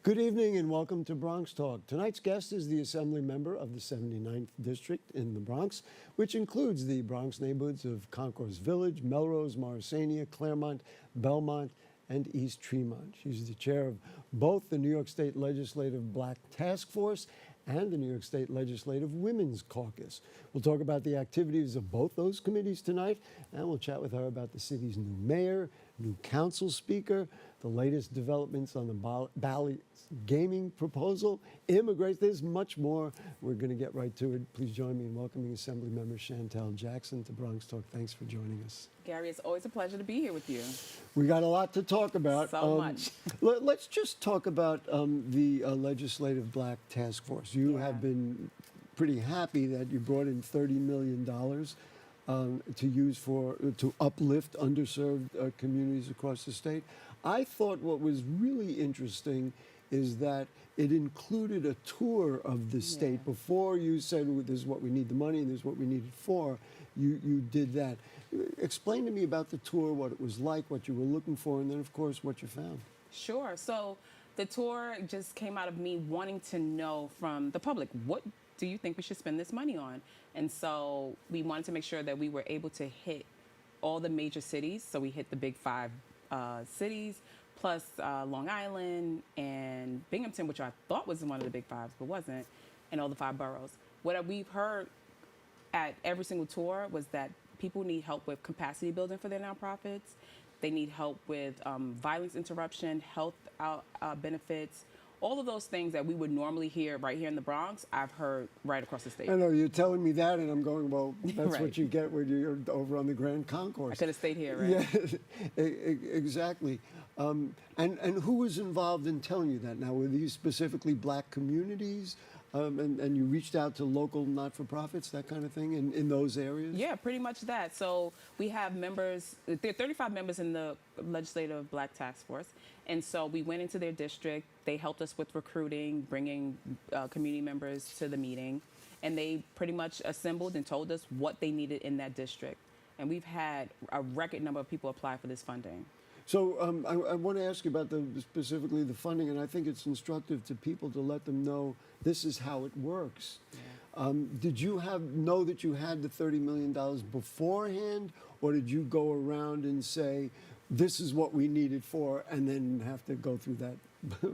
Good evening and welcome to Bronx Talk. Tonight's guest is the Assembly member of the 79th District in the Bronx, which includes the Bronx neighborhoods of Concourse Village, Melrose, Morrisania, Claremont, Belmont, and East Tremont. She's the chair of both the New York State Legislative Black Task Force and the New York State Legislative Women's Caucus. We'll talk about the activities of both those committees tonight, and we'll chat with her about the city's new mayor, new council speaker, the latest developments on the Bally gaming proposal, immigration. There's much more. We're going to get right to it. Please join me in welcoming Assemblymember Chantel Jackson to Bronx Talk. Thanks for joining us. Gary, it's always a pleasure to be here with you. We got a lot to talk about. So much. Let's just talk about the Legislative Black Task Force. You have been pretty happy that you brought in $30 million to use to uplift underserved communities across the state. I thought what was really interesting is that it included a tour of the state. Before you said, well, this is what we need the money and this is what we need it for, you did that. Explain to me about the tour, what it was like, what you were looking for, and then, of course, what you found. Sure. So the tour just came out of me wanting to know from the public, what do you think we should spend this money on? And so we wanted to make sure that we were able to hit all the major cities. So we hit the big five cities, plus Long Island and Binghamton, which I thought was one of the big fives, but wasn't, and all the 5 boroughs. What we've heard at every single tour was that people need help with capacity building for their nonprofits. They need help with violence interruption, health benefits. All of those things that we would normally hear right here in the Bronx, I've heard right across the state. I know, you're telling me that, and I'm going, well, that's what you get when you're over on the Grand Concourse. I could have stayed here, right? Yeah, exactly. And who was involved in telling you that? Now, were these specifically black communities? And you reached out to local not-for-profits, that kind of thing, in those areas? Yeah, pretty much that. So we have members, there are 35 members in the Legislative Black Task Force. And so we went into their district. They helped us with recruiting, bringing community members to the meeting. And they pretty much assembled and told us what they needed in that district. And we've had a record number of people apply for this funding. So I want to ask you about specifically the funding, and I think it's instructive to people to let them know this is how it works. Yeah. Did you know that you had the $30 million beforehand, or did you go around and say, this is what we need it for, and then have to go through that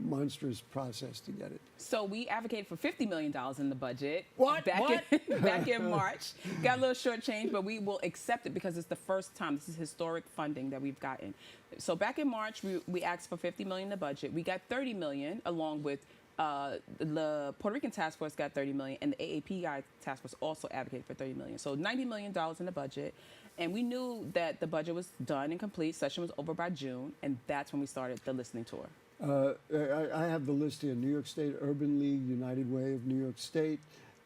monstrous process to get it? So we advocated for $50 million in the budget. What? Back in March. Got a little shortchanged, but we will accept it because it's the first time. This is historic funding that we've gotten. So back in March, we asked for $50 million in the budget. We got $30 million, along with the Puerto Rican Task Force got $30 million, and the AAPI Task Force also advocated for $30 million. So $90 million in the budget. And we knew that the budget was done and complete. Session was over by June, and that's when we started the listening tour. I have the list here: New York State Urban League, United Way of New York State,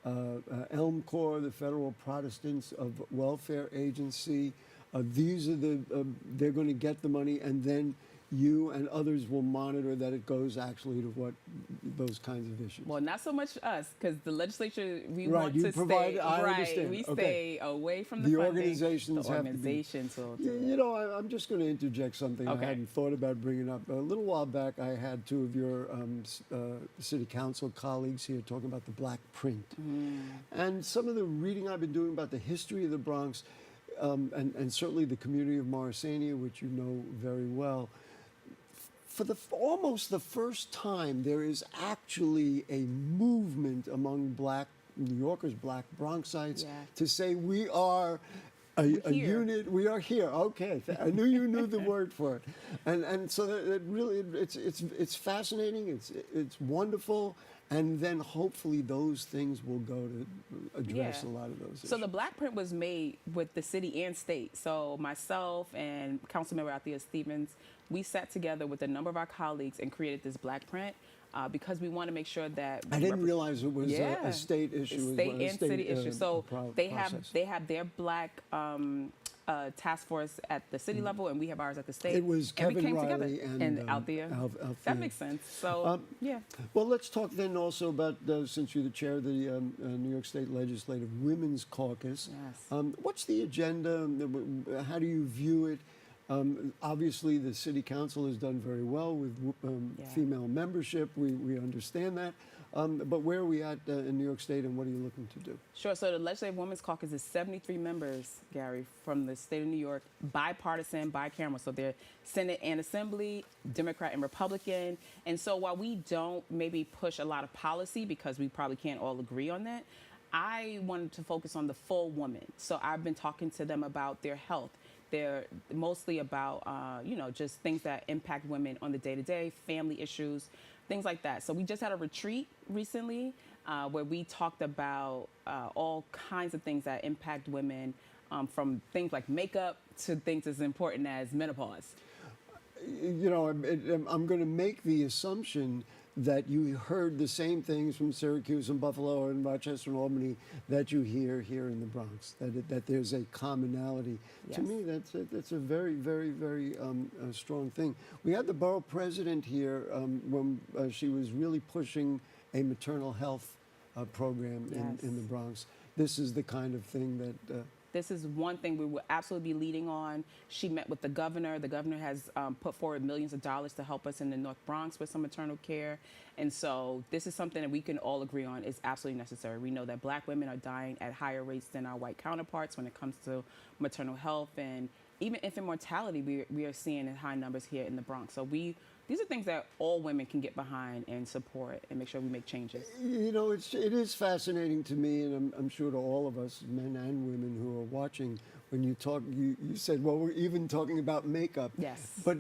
Elm Corps, the Federal Protestants of Welfare Agency. These are they're going to get the money, and then you and others will monitor that it goes actually to what those kinds of issues. Well, not so much us, because the legislature, we right, want you to provide, stay, I right, understand. we Okay. stay away from the funding. Organizations the have organizations to be, will do you know, I'm just going to interject something I hadn't thought about bringing up. A little while back, I had 2 of your city council colleagues here talking about the black print. And some of the reading I've been doing about the history of the Bronx, and certainly the community of Morrisania, which you know very well, for almost the first time, there is actually a movement among black New Yorkers, black Bronxites, to say we are a unit. We are here. Okay, I knew you knew the word for it, and so that really it's fascinating. It's wonderful. And then hopefully those things will go to address a lot of those issues. So the black print was made with the city and state. So myself and Councilmember Althea Stevens, we sat together with a number of our colleagues and created this black print because we want to make sure that I didn't realize it was a state issue. State and city issue. So they have their black task force at the city level, and we have ours at the state. It was Kevin Riley and Althea. That makes sense. So, Well, let's talk then also about, since you're the chair of the New York State Legislative Women's Caucus, Yes. What's the agenda? How do you view it? Obviously, the city council has done very well with female membership. We understand that. But where are we at in New York State, and what are you looking to do? Sure. So the Legislative Women's Caucus is 73 members, Gary, from the state of New York, bipartisan, bicameral. So they're Senate and Assembly, Democrat and Republican. And so while we don't maybe push a lot of policy because we probably can't all agree on that, I wanted to focus on the full woman. So I've been talking to them about their health. They're mostly about, just things that impact women on the day-to-day, family issues, things like that. So we just had a retreat recently where we talked about all kinds of things that impact women, from things like makeup to things as important as menopause. I'm going to make the assumption that you heard the same things from Syracuse and Buffalo and Rochester and Albany that you hear here in the Bronx, that there's a commonality. Yes. To me, that's a very, very, very strong thing. We had the borough president here when she was really pushing a maternal health program in the Bronx. This is the kind of thing that... This is one thing we will absolutely be leading on. She met with the governor. The governor has put forward millions of dollars to help us in the North Bronx with some maternal care. And so this is something that we can all agree on is absolutely necessary. We know that Black women are dying at higher rates than our white counterparts when it comes to maternal health, and even infant mortality we are seeing in high numbers here in the Bronx. So these are things that all women can get behind and support and make sure we make changes. It is fascinating to me, and I'm sure to all of us, men and women who are watching, when you talk, you said, well, we're even talking about makeup. Yes. But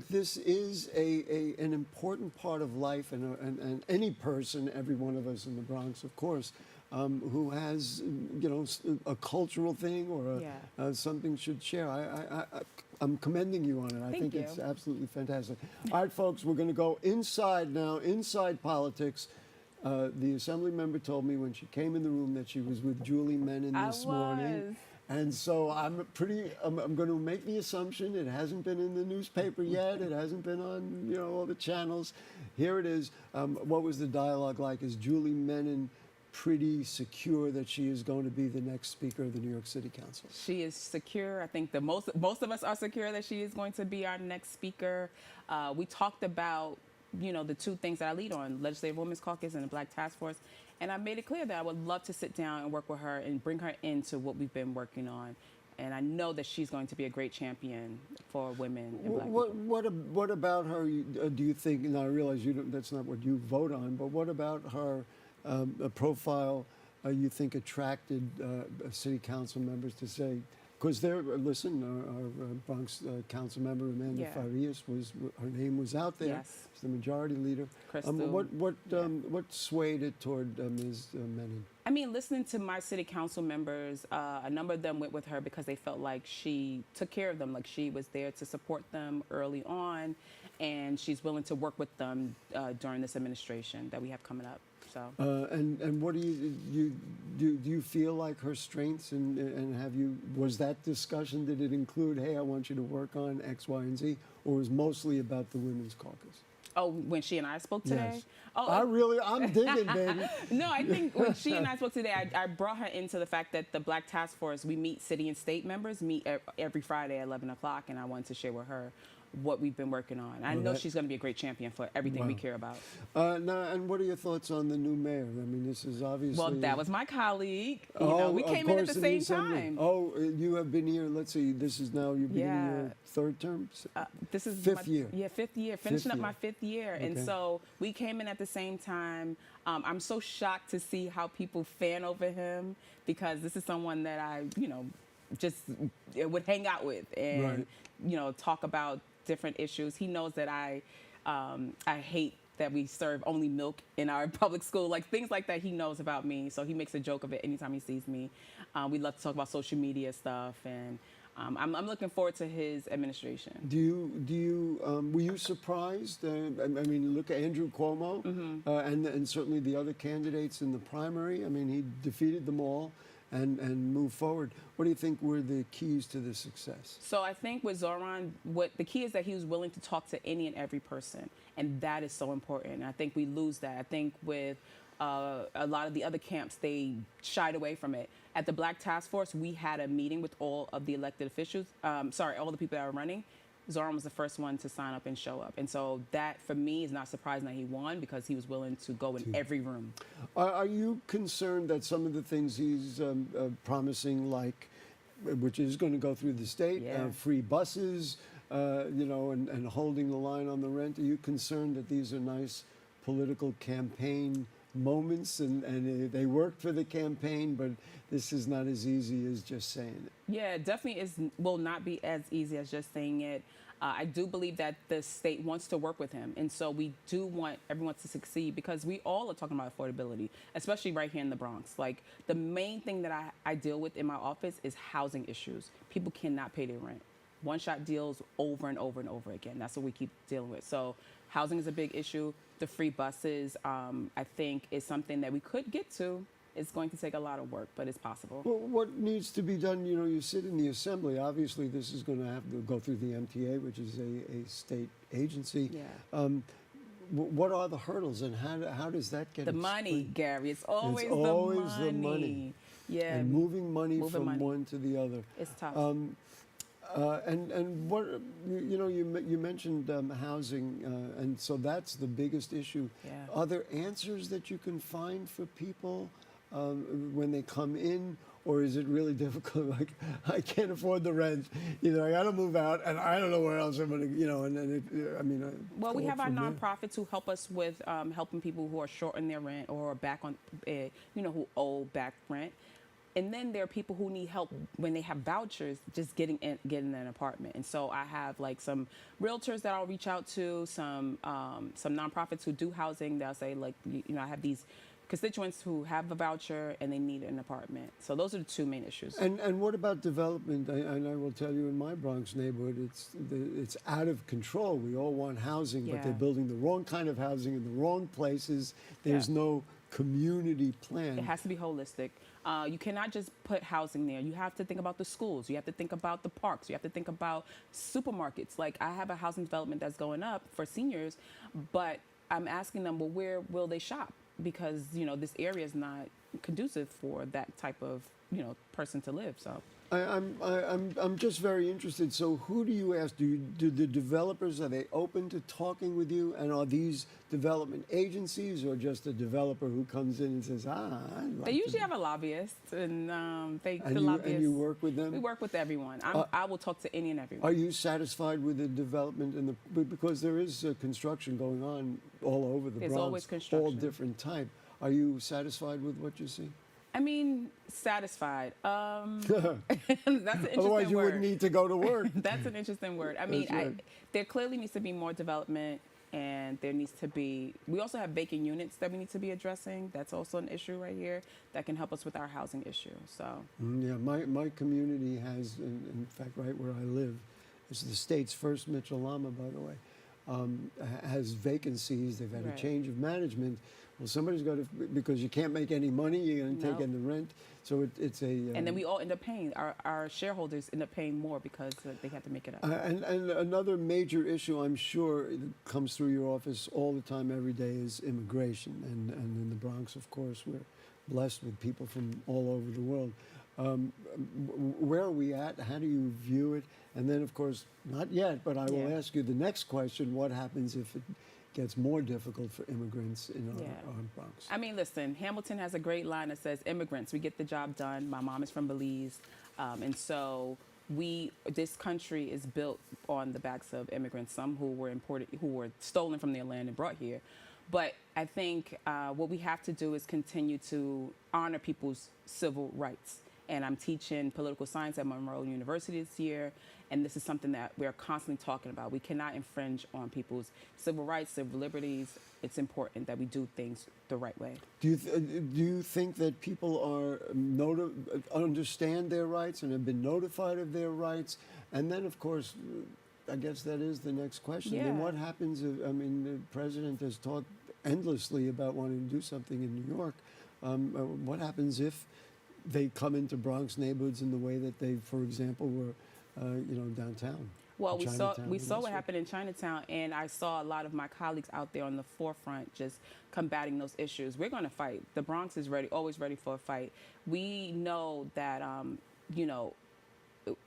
this is an important part of life, and any person, every one of us in the Bronx, of course, who has, a cultural thing or something should share. I'm commending you on it. I think it's absolutely fantastic. All right, folks, we're going to go inside now, inside politics. The assembly member told me when she came in the room that she was with Julie Menin this morning. And so I'm going to make the assumption it hasn't been in the newspaper yet. It hasn't been on, all the channels. Here it is. What was the dialogue like? Is Julie Menin pretty secure that she is going to be the next Speaker of the New York City Council? She is secure. I think most of us are secure that she is going to be our next Speaker. We talked about, the two things that I lead on, Legislative Women's Caucus and the Black Task Force, and I made it clear that I would love to sit down and work with her and bring her into what we've been working on. And I know that she's going to be a great champion for women and Black people. What about her, do you think, and I realize that's not what you vote on, but what about her a profile you think attracted city council members to say, because our Bronx council member Amanda Farias her name was out there. Yes. She's the majority leader. What swayed it toward Ms. Menin? I mean, listening to my city council members, a number of them went with her because they felt like she took care of them, like she was there to support them early on, and she's willing to work with them during this administration that we have coming up. So. And what do you feel like her strengths, and was that discussion, did it include, hey, I want you to work on X, Y, and Z, or was mostly about the Women's Caucus? Oh, when she and I spoke today? Yes. Oh, I'm digging, baby. No, I think when she and I spoke today, I brought her into the fact that the Black Task Force, we meet city and state members, meet every Friday at 11 o'clock, and I wanted to share with her what we've been working on. I know she's going to be a great champion for everything we care about. Now, and what are your thoughts on the new mayor? I mean, this is obviously... Well, that was my colleague. We came in at the same time. Oh, you have been here, let's see, this is now, you've been in your third term? This is fifth year. Yeah, fifth year, finishing up my fifth year. Okay. And so we came in at the same time. I'm so shocked to see how people fan over him, because this is someone that I, just would hang out with and, talk about different issues. He knows that I hate that we serve only milk in our public school, like things like that. He knows about me, so he makes a joke of it anytime he sees me. We love to talk about social media stuff, and I'm looking forward to his administration. Were you surprised? I mean, look at Andrew Cuomo, and certainly the other candidates in the primary. I mean, he defeated them all and move forward. What do you think were the keys to the success? So I think with Zoran, the key is that he was willing to talk to any and every person, and that is so important. And I think we lose that. I think with a lot of the other camps, they shied away from it. At the Black Task Force, we had a meeting with all of the elected officials, all the people that were running. Zoran was the first one to sign up and show up. And so that, for me, is not surprising that he won because he was willing to go in every room. Are you concerned that some of the things he's promising, like, which is going to go through the state, free buses, and holding the line on the rent, are you concerned that these are nice political campaign moments and they worked for the campaign, but this is not as easy as just saying it? Yeah, it definitely will not be as easy as just saying it. I do believe that the state wants to work with him. And so we do want everyone to succeed because we all are talking about affordability, especially right here in the Bronx. Like, the main thing that I deal with in my office is housing issues. People cannot pay their rent. One-shot deals over and over and over again. That's what we keep dealing with. So housing is a big issue. The free buses, I think, is something that we could get to. It's going to take a lot of work, but it's possible. Well, what needs to be done? You sit in the assembly. Obviously, this is going to have to go through the MTA, which is a state agency. Yeah. What are the hurdles, and how does that get the money, Gary? It's always the money. Yeah. And moving money from one to the other. It's tough. And what you mentioned housing, and so that's the biggest issue. Yeah. Are there answers that you can find for people when they come in, or is it really difficult? Like, I can't afford the rent, I got to move out, and I don't know where else I'm going to, Well, we have our nonprofits who help us with helping people who are short on their rent or are back on, who owe back rent. And then there are people who need help when they have vouchers, just getting an apartment. And so I have like some realtors that I'll reach out to, some nonprofits who do housing. They'll say, like, I have these constituents who have a voucher and they need an apartment. So those are the two main issues. And what about development? And I will tell you, in my Bronx neighborhood, it's out of control. We all want housing, but they're building the wrong kind of housing in the wrong places. There's no community plan. It has to be holistic. You cannot just put housing there. You have to think about the schools. You have to think about the parks. You have to think about supermarkets. Like, I have a housing development that's going up for seniors, but I'm asking them, well, where will they shop? Because, this area is not conducive for that type of, person to live. So I'm just very interested. So who do you ask? Do the developers, are they open to talking with you? And are these development agencies, or just a developer who comes in and says, they usually have a lobbyist, and and you work with them? We work with everyone. I will talk to any and everyone. Are you satisfied with the development because there is construction going on all over the Bronx? There's always construction. All different type. Are you satisfied with what you see? I mean, satisfied. That's an interesting word. Otherwise, you wouldn't need to go to work. That's an interesting word. I mean, there clearly needs to be more development, and there needs to be. We also have vacant units that we need to be addressing. That's also an issue right here that can help us with our housing issue. So. Yeah, my community has, in fact, right where I live, it's the state's first Mitchell-Lama, by the way, has vacancies. They've had a change of management. Well, somebody's got to, because you can't make any money, you're going to take in the rent. So it's a... and then we all end up paying. Our shareholders end up paying more because they have to make it up. And another major issue, I'm sure, that comes through your office all the time, every day, is immigration. And in the Bronx, of course, we're blessed with people from all over the world. Where are we at? How do you view it? And then, of course, not yet, but I will ask you the next question. What happens if it gets more difficult for immigrants in our Bronx? I mean, listen, Hamilton has a great line that says, immigrants, we get the job done. My mom is from Belize. And so this country is built on the backs of immigrants, some who were imported, who were stolen from their land and brought here. But I think what we have to do is continue to honor people's civil rights. And I'm teaching political science at Monroe University this year, and this is something that we're constantly talking about. We cannot infringe on people's civil rights, civil liberties. It's important that we do things the right way. Do you think that people are understand their rights and have been notified of their rights? And then, of course, I guess that is the next question. Yeah. Then what happens if, the president has talked endlessly about wanting to do something in New York. What happens if they come into Bronx neighborhoods in the way that they, for example, were downtown. Well, we saw Chinatown we and saw what elsewhere. happened in Chinatown, and I saw a lot of my colleagues out there on the forefront just combating those issues. We're going to fight. The Bronx is ready, always ready for a fight. We know that you know,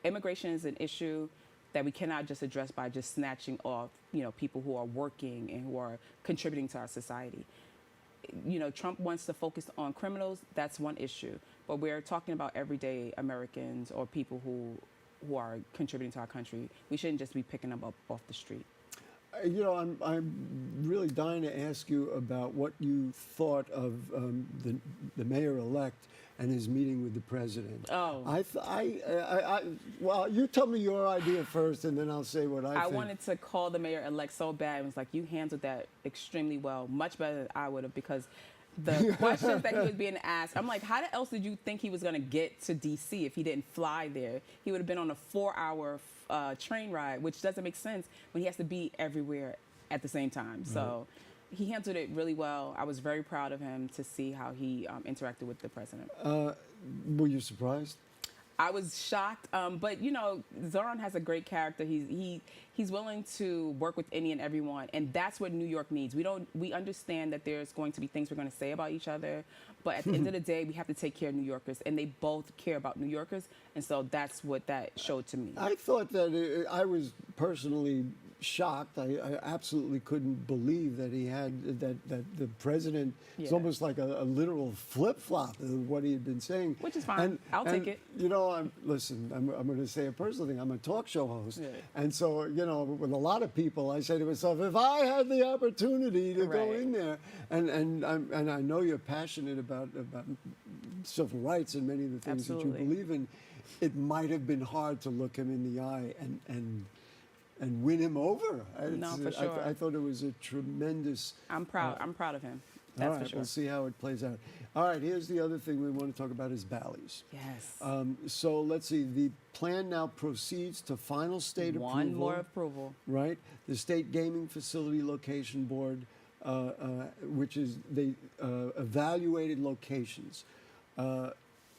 immigration is an issue that we cannot just address by just snatching off, people who are working and who are contributing to our society. Trump wants to focus on criminals. That's one issue, but we're talking about everyday Americans or people who are contributing to our country. We shouldn't just be picking them up off the street. I'm really dying to ask you about what you thought of the mayor-elect and his meeting with the president. Oh. Well, you tell me your idea first, and then I'll say what I think. I wanted to call the mayor-elect so bad. It was like, you handled that extremely well, much better than I would have, because the questions that he was being asked, I'm like, how else did you think he was going to get to D.C. if he didn't fly there? He would have been on a 4-hour train ride, which doesn't make sense when he has to be everywhere at the same time. Right. So he handled it really well. I was very proud of him to see how he interacted with the president. Were you surprised? I was shocked, but Zoran has a great character. He's willing to work with any and everyone, and that's what New York needs. We understand that there's going to be things we're going to say about each other, but at the end of the day, we have to take care of New Yorkers, and they both care about New Yorkers, and so that's what that showed to me. I thought that I was personally shocked. I absolutely couldn't believe that he had that the president. It's almost like a literal flip-flop of what he had been saying. Which is fine. I'll take it. I'm going to say a personal thing. I'm a talk show host, Yeah. and so with a lot of people, I say to myself, if I had the opportunity to go Right. in there, and I know you're passionate about civil rights and many of the things that Absolutely. you believe in, it might have been hard to look him in the eye and win him over. No, for sure. I thought it was a tremendous. I'm proud. I'm proud of him. All That's right, for sure. we'll see how it plays out. All right, here's the other thing we want to talk about is Bally's. Yes. So let's see. The plan now proceeds to final state approval. One more approval. Right. The State Gaming Facility Location Board, which is they evaluated locations. I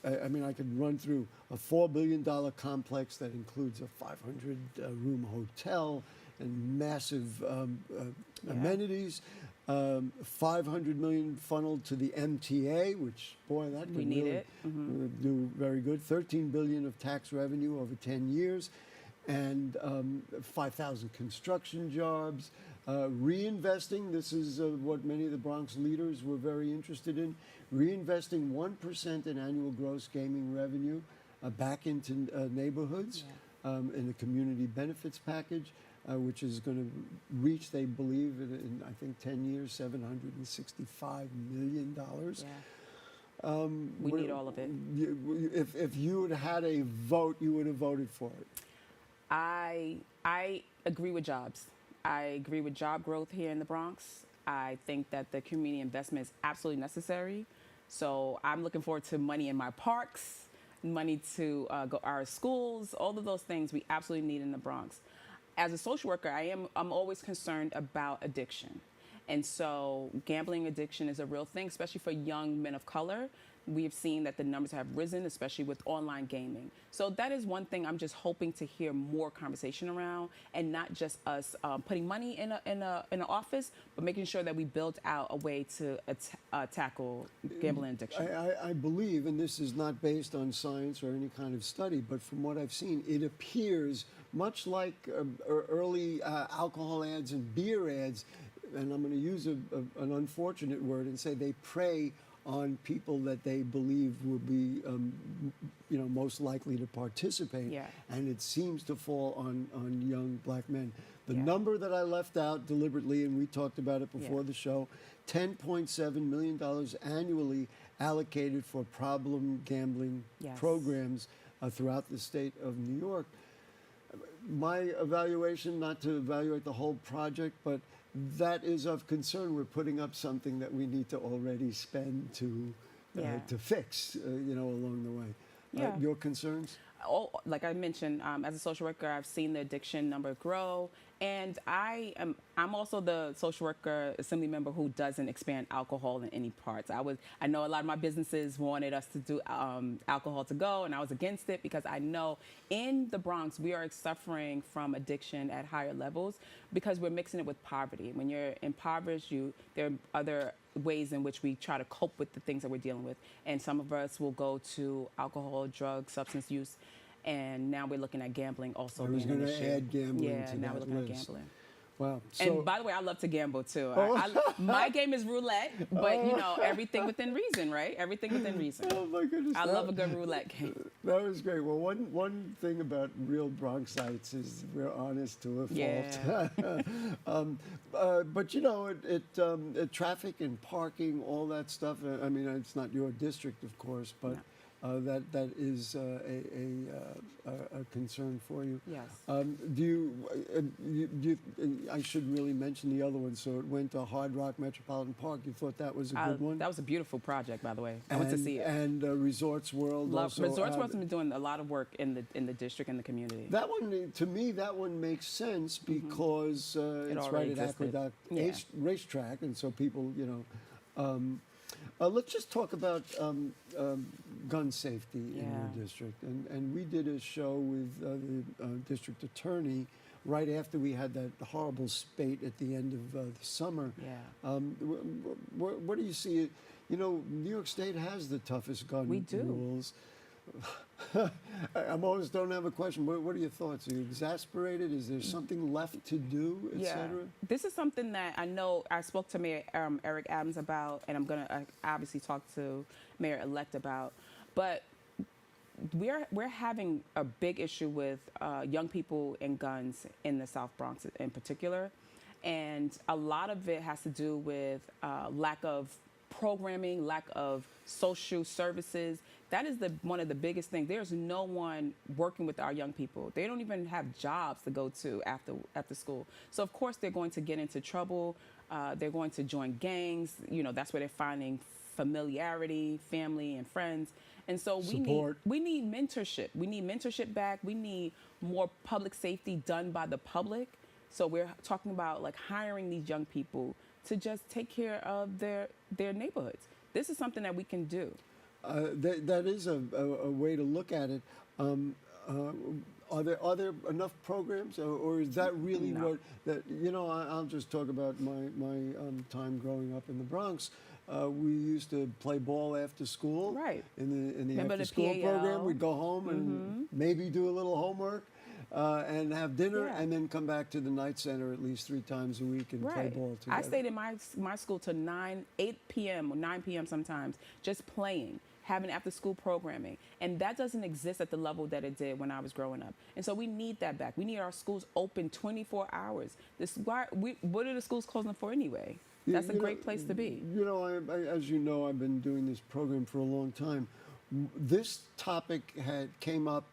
could run through a $4 billion complex that includes a 500-room hotel and massive amenities. $500 million funneled to the MTA, which, boy, that We could need really it. Mm-hmm. do very good. $13 billion of tax revenue over 10 years, and 5,000 construction jobs. Reinvesting, this is what many of the Bronx leaders were very interested in, reinvesting 1% in annual gross gaming revenue back into neighborhoods in a community benefits package, which is going to reach, they believe, in I think 10 years, $765 million. Yeah. We need all of it. If you had a vote, you would have voted for it. I agree with jobs. I agree with job growth here in the Bronx. I think that the community investment is absolutely necessary. So I'm looking forward to money in my parks, money to go our schools, all of those things we absolutely need in the Bronx. As a social worker, I'm always concerned about addiction. And so gambling addiction is a real thing, especially for young men of color. We have seen that the numbers have risen, especially with online gaming. So that is one thing I'm just hoping to hear more conversation around, and not just us putting money in an office, but making sure that we build out a way to tackle gambling addiction. I believe, and this is not based on science or any kind of study, but from what I've seen, it appears much like early alcohol ads and beer ads, and I'm going to use an unfortunate word and say they prey on people that they believe will be, most likely to participate. Yeah. And it seems to fall on young black men. The Yeah. number that I left out deliberately, and we talked about it before Yeah. the show, $10.7 million annually allocated for problem gambling Yes. programs throughout the state of New York. My evaluation, not to evaluate the whole project, but that is of concern. We're putting up something that we need to already spend to fix, along the way. Yeah. Your concerns? like I mentioned, as a social worker, I've seen the addiction number grow, and I'm also the social worker assembly member who doesn't expand alcohol in any parts. I know a lot of my businesses wanted us to do alcohol to go, and I was against it because I know in the Bronx we are suffering from addiction at higher levels because we're mixing it with poverty. When you're impoverished, there are other ways in which we try to cope with the things that we're dealing with, and some of us will go to alcohol, drugs, substance use. And now we're looking at gambling also. I was going to add gambling yeah, to now that we're looking list. at gambling. Wow. And by the way, I love to gamble too. My game is roulette, but everything within reason, right? Everything within reason. Oh my goodness. I love a good roulette game. That was great. Well, one thing about real Bronxites is we're honest to a fault. Yeah. But traffic and parking, all that stuff. I mean, it's not your district, of course, but. No. That is a concern for you. Yes. I should really mention the other one. So it went to Hard Rock Metropolitan Park. You thought that was a good one? That was a beautiful project, by the way. I went to see it. And Resorts World. Resorts World has been doing a lot of work in the district and the community. That one, to me, makes sense because it's right at Aqueduct Racetrack, and so people, let's just talk about gun safety in your district. And we did a show with the district attorney right after we had that horrible spate at the end of the summer. Yeah. What do you see? New York State has the toughest gun rules. I almost don't have a question. What are your thoughts? Are you exasperated? Is there something left to do, et cetera? This is something that I know I spoke to Mayor Eric Adams about, and I'm going to obviously talk to Mayor-elect about. But we're having a big issue with young people and guns in the South Bronx in particular. And a lot of it has to do with lack of programming, lack of social services. That is one of the biggest things. There's no one working with our young people. They don't even have jobs to go to after school. So of course they're going to get into trouble. They're going to join gangs. That's where they're finding familiarity, family, and friends. And so we need mentorship. We need mentorship back. We need more public safety done by the public. So we're talking about like hiring these young people to just take care of their neighborhoods. This is something that we can do. That is a way to look at it. Are there enough programs, or is that really what that? I'll just talk about my time growing up in the Bronx. We used to play ball after school. Right. In the Remember after the school PAL? program, we'd go home and maybe do a little homework. And have dinner, and then come back to the night center at least 3 times a week and play ball together. I stayed in my school till 8 p.m. or 9 p.m. sometimes, just playing, having after-school programming. And that doesn't exist at the level that it did when I was growing up. And so we need that back. We need our schools open 24 hours. What are the schools closing for anyway? That's a great place to be. As you know, I've been doing this program for a long time. This topic came up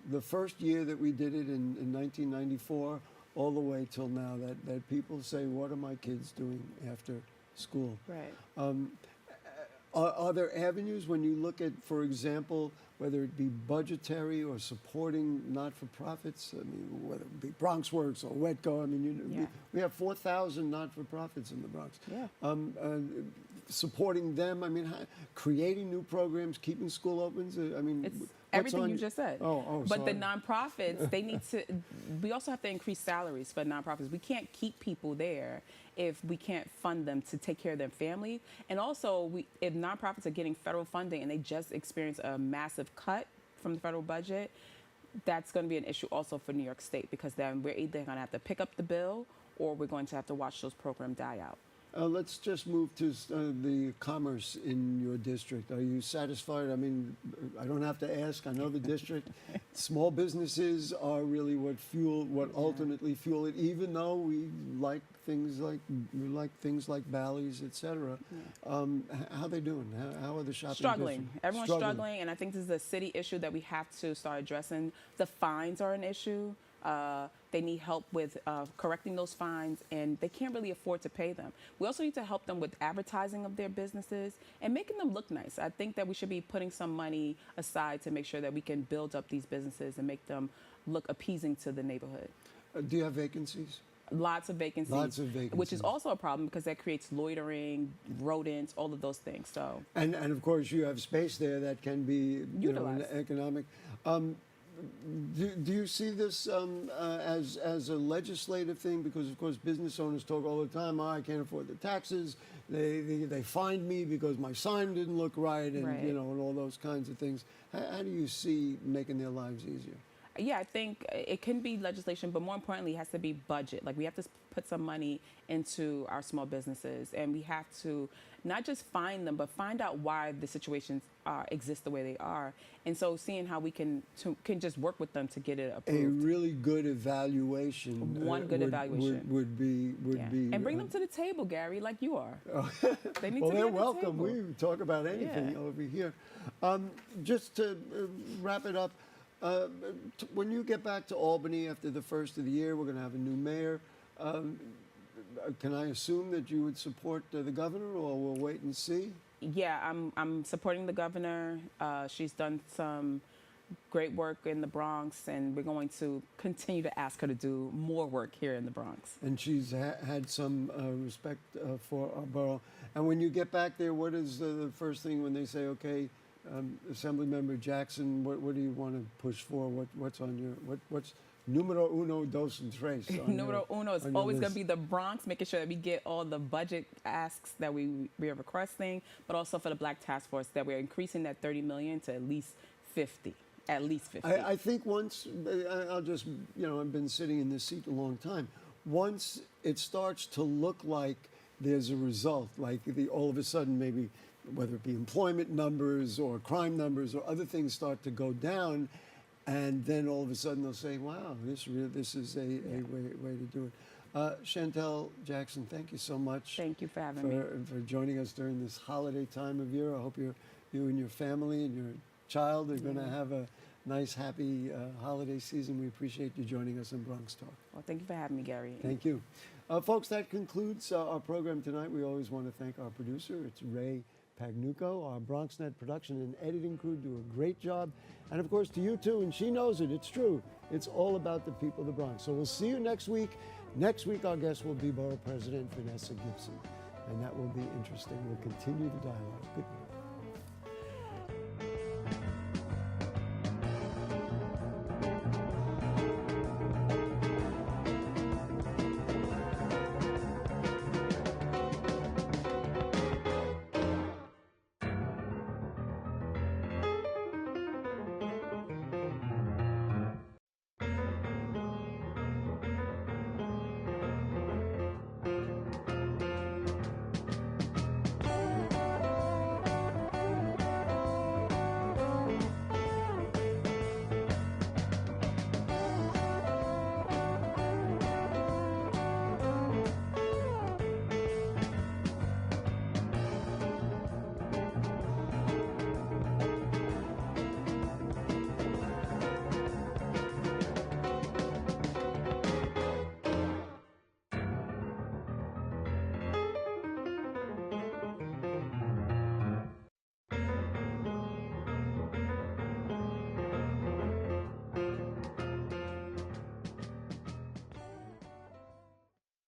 the first year that we did it in 1994, all the way till now, that people say, what are my kids doing after school? Right. Are there avenues when you look at, for example, whether it be budgetary or supporting not-for-profits, whether it be Bronx Works or Wetco, we have 4,000 not-for-profits in the Bronx. Yeah. Supporting them, creating new programs, keeping school opens, it's everything you just said. sorry. But the nonprofits, we also have to increase salaries for nonprofits. We can't keep people there if we can't fund them to take care of their family. And also, if nonprofits are getting federal funding and they just experience a massive cut from the federal budget, that's going to be an issue also for New York State, because then we're either going to have to pick up the bill or we're going to have to watch those programs die out. Let's just move to the commerce in your district. Are you satisfied? I don't have to ask. I know the district. Small businesses are really what ultimately fuel it. Even though we like things like Bally's, etc. How are they doing? How are the shopping? Struggling. districts? Everyone's struggling, and I think this is a city issue that we have to start addressing. The fines are an issue. They need help with correcting those fines, and they can't really afford to pay them. We also need to help them with advertising of their businesses and making them look nice. I think that we should be putting some money aside to make sure that we can build up these businesses and make them look appeasing to the neighborhood. Do you have vacancies? Lots of vacancies. Lots of vacancies. Which is also a problem because that creates loitering, rodents, all of those things. So. And of course you have space there that can be utilized. Economic. Do you see this as a legislative thing? Because of course business owners talk all the time. I can't afford the taxes. They fined me because my sign didn't look right, and right. and all those kinds of things. How do you see making their lives easier? Yeah, I think it can be legislation, but more importantly, it has to be budget. Like we have to put some money into our small businesses, and we have to not just find them, but find out why the situations exist the way they are. And so seeing how we can just work with them to get it approved. A really good evaluation. One good evaluation would be. And bring them to the table, Gary, like you are. They need well, to be they're at the welcome. table. We talk about anything over here. Just to wrap it up, when you get back to Albany after the first of the year, we're going to have a new mayor. Can I assume that you would support the governor, or we'll wait and see? Yeah, I'm supporting the governor. She's done some great work in the Bronx, and we're going to continue to ask her to do more work here in the Bronx. And she's had some respect for our borough. And when you get back there, what is the first thing when they say, okay, Assemblymember Jackson, what do you want to push for? What's on your what's numero uno, dos, and tres? Numero uno is always going to be the Bronx, making sure that we get all the budget asks that we are requesting, but also for the Black Task Force that we're increasing that $30 million to at least 50. At least 50. I think once, I'll just, I've been sitting in this seat a long time. Once it starts to look like there's a result, like all of a sudden maybe, whether it be employment numbers or crime numbers or other things start to go down, and then all of a sudden they'll say, wow, this is a way to do it. Chantel Jackson, thank you so much. Thank you for having me. For joining us during this holiday time of year. I hope you and your family and your child are going to have a nice, happy holiday season. We appreciate you joining us on BronxTalk. Well, thank you for having me, Gary. Thank you. Folks, that concludes our program tonight. We always want to thank our producer. It's Ray Pagnucco. Our BronxNet production and editing crew do a great job. And of course to you too, and she knows it, it's true. It's all about the people of the Bronx. So we'll see you next week. Next week our guest will be Borough President Vanessa Gibson. And that will be interesting. We'll continue the dialogue. Good night.